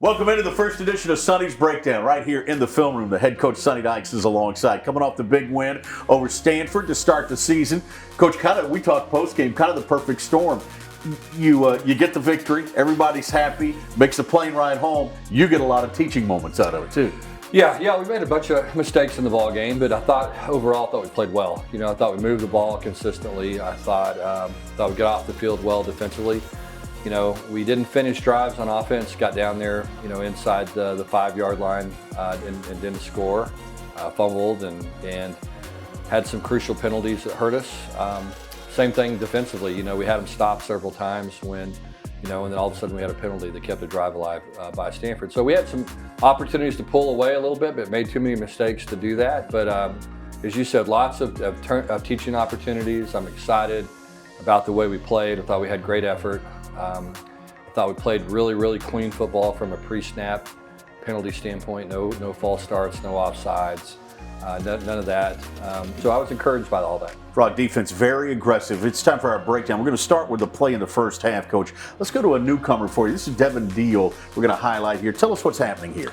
Welcome into the first edition of Sonny's Breakdown right here in the film room. The head coach, Sonny Dykes, is alongside. Coming off the big win over Stanford to start the season. Coach, we talked post-game, kind of the perfect storm. You get the victory, everybody's happy, makes the plane ride home. You get a lot of teaching moments out of it, too. Yeah, we made a bunch of mistakes in the ball game, but I thought we played well. I thought we moved the ball consistently. I thought we got off the field well defensively. We didn't finish drives on offense, got down there, inside the 5-yard line and didn't score, fumbled and had some crucial penalties that hurt us. Same thing defensively, we had them stopped several times when, and then all of a sudden we had a penalty that kept the drive alive by Stanford. So we had some opportunities to pull away a little bit, but made too many mistakes to do that. But as you said, lots of teaching opportunities. I'm excited about the way we played. I thought we had great effort. I thought we played really, really clean football from a pre-snap penalty standpoint. No false starts, no offsides, none of that. So I was encouraged by all that. Raw defense, very aggressive. It's time for our breakdown. We're going to start with the play in the first half, Coach. Let's go to a newcomer for you. This is Devin Deal we're going to highlight here. Tell us what's happening here.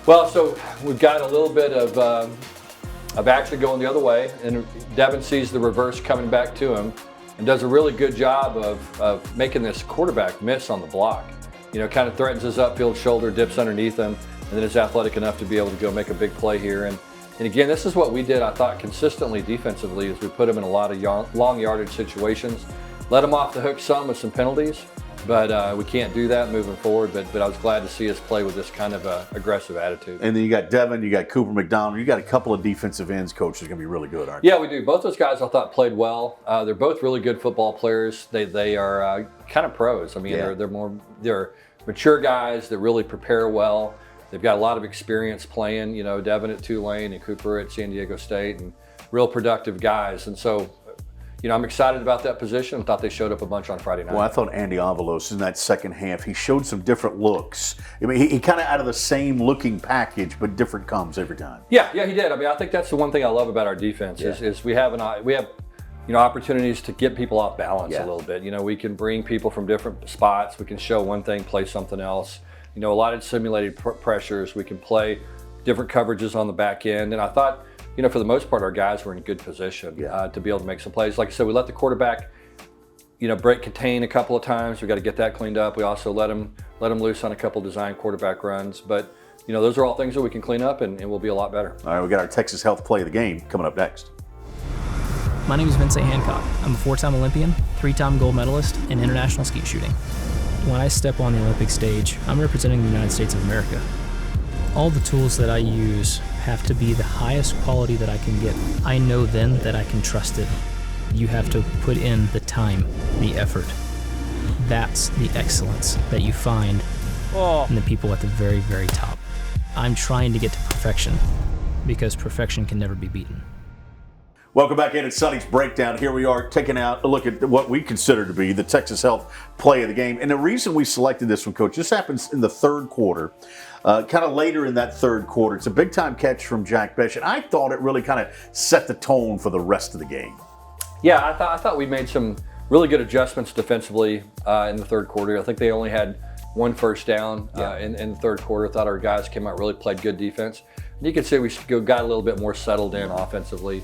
Well, so we've got a little bit of action going the other way, and Devin sees the reverse coming back to him and does a really good job of making this quarterback miss on the block. Kind of threatens his upfield shoulder, dips underneath him, and then is athletic enough to be able to go make a big play here. And again, this is what we did, I thought, consistently defensively, is we put him in a lot of long yardage situations, let him off the hook some with some penalties, but we can't do that moving forward. But I was glad to see us play with this kind of aggressive attitude. And then you got Devin, you got Cooper McDonald, you got a couple of defensive ends, Coach, is going to be really good, aren't they? Yeah, we do. Both those guys I thought played well. They're both really good football players. They are kind of pros. I mean, yeah. they're mature guys that really prepare well. They've got a lot of experience playing. Devin at Tulane and Cooper at San Diego State, and real productive guys. And so, I'm excited about that position. I thought they showed up a bunch on Friday night. Well, I thought Andy Avalos in that second half, he showed some different looks. I mean, he kind of out of the same looking package, but different comes every time. Yeah, he did. I mean, I think that's the one thing I love about our defense is we have opportunities to get people off balance a little bit. We can bring people from different spots. We can show one thing, play something else. A lot of simulated pressures. We can play different coverages on the back end. And I thought, for the most part, our guys were in good position to be able to make some plays. Like I said, we let the quarterback, break contain a couple of times. We got to get that cleaned up. We also let him loose on a couple design quarterback runs. But, those are all things that we can clean up and we'll be a lot better. All right, we got our Texas Health Play of the Game coming up next. My name is Vincent Hancock. I'm a 4-time Olympian, 3-time gold medalist in international skeet shooting. When I step on the Olympic stage, I'm representing the United States of America. All the tools that I use have to be the highest quality that I can get. I know then that I can trust it. You have to put in the time, the effort. That's the excellence that you find in the people at the very, very top. I'm trying to get to perfection because perfection can never be beaten. Welcome back in at Sonny's Breakdown. Here we are taking out a look at what we consider to be the Texas Health Play of the Game. And the reason we selected this one, Coach, this happens in the third quarter, kind of later in that third quarter. It's a big-time catch from Jack Bech, and I thought it really kind of set the tone for the rest of the game. Yeah, I thought we made some really good adjustments defensively in the third quarter. I think they only had one first down in the third quarter. I thought our guys came out, really played good defense. And you can see we got a little bit more settled in offensively.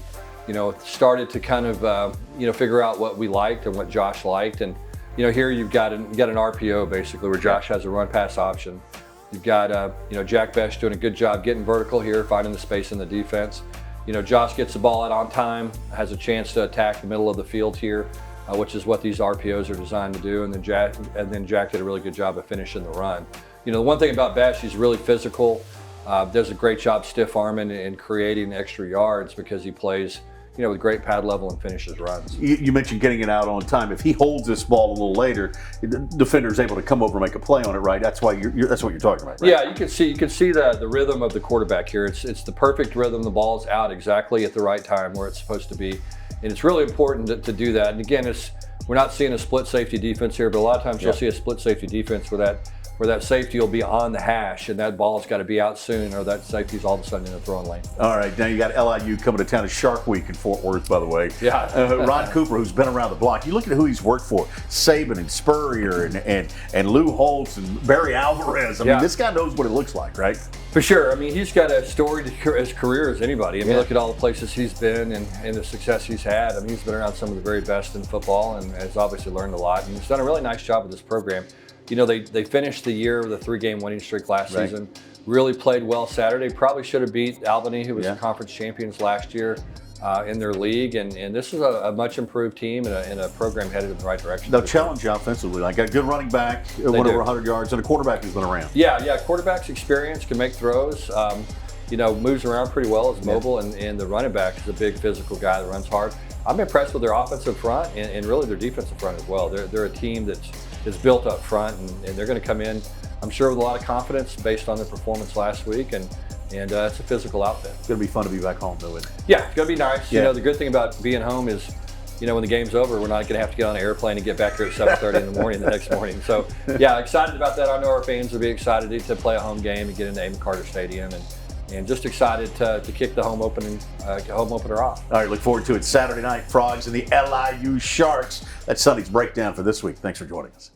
Started to kind of, figure out what we liked and what Josh liked. And, here you've got an RPO basically where Josh has a run pass option. You've got, Jack Bech doing a good job getting vertical here, finding the space in the defense. Josh gets the ball out on time, has a chance to attack the middle of the field here, which is what these RPOs are designed to do. And then Jack did a really good job of finishing the run. The one thing about Bech, he's really physical. Does a great job stiff arming and creating extra yards because he plays with great pad level and finishes runs. You mentioned getting it out on time. If he holds this ball a little later, the defender's able to come over and make a play on it, right? That's why that's what you're talking about, right? Yeah, you can see the rhythm of the quarterback here. It's the perfect rhythm. The ball's out exactly at the right time where it's supposed to be, and it's really important to do that. And again, we're not seeing a split safety defense here, but a lot of times you'll see a split safety defense where where that safety will be on the hash and that ball's got to be out soon, or that safety's all of a sudden in the throwing lane. All right, now you got LIU coming to town. It's Shark Week in Fort Worth, by the way. Yeah. Ron Cooper, who's been around the block. You look at who he's worked for: Saban and Spurrier and Lou Holtz and Barry Alvarez. I mean, this guy knows what it looks like, right? For sure. I mean, he's got a storied as career as anybody. I mean, look at all the places he's been and the success he's had. I mean, he's been around some of the very best in football and has obviously learned a lot. And he's done a really nice job with this program. You know, they finished the year with a 3-game winning streak last season. Really played well Saturday. Probably should have beat Albany, who was the conference champions last year in their league. And this is a much improved team and a program headed in the right direction. They'll challenge you offensively. Like a good running back, went over 100 yards, and a quarterback who's been around. Yeah. Quarterback's experience, can make throws. You know, moves around pretty well, is mobile, and the running back is a big physical guy that runs hard. I'm impressed with their offensive front and really their defensive front as well. They're a team that's built up front, and they're going to come in, I'm sure, with a lot of confidence based on their performance last week, and it's a physical outfit. It's going to be fun to be back home, though, isn't it? Yeah, it's going to be nice. You know, the good thing about being home is, you know, when the game's over, we're not going to have to get on an airplane and get back here at 7:30 in the morning the next morning. So, yeah, excited about that. I know our fans will be excited to play a home game and get into Amon Carter Stadium, and just excited to kick the home opener off. All right, look forward to it. Saturday night, Frogs and the LIU Sharks. That's Sonny's breakdown for this week. Thanks for joining us.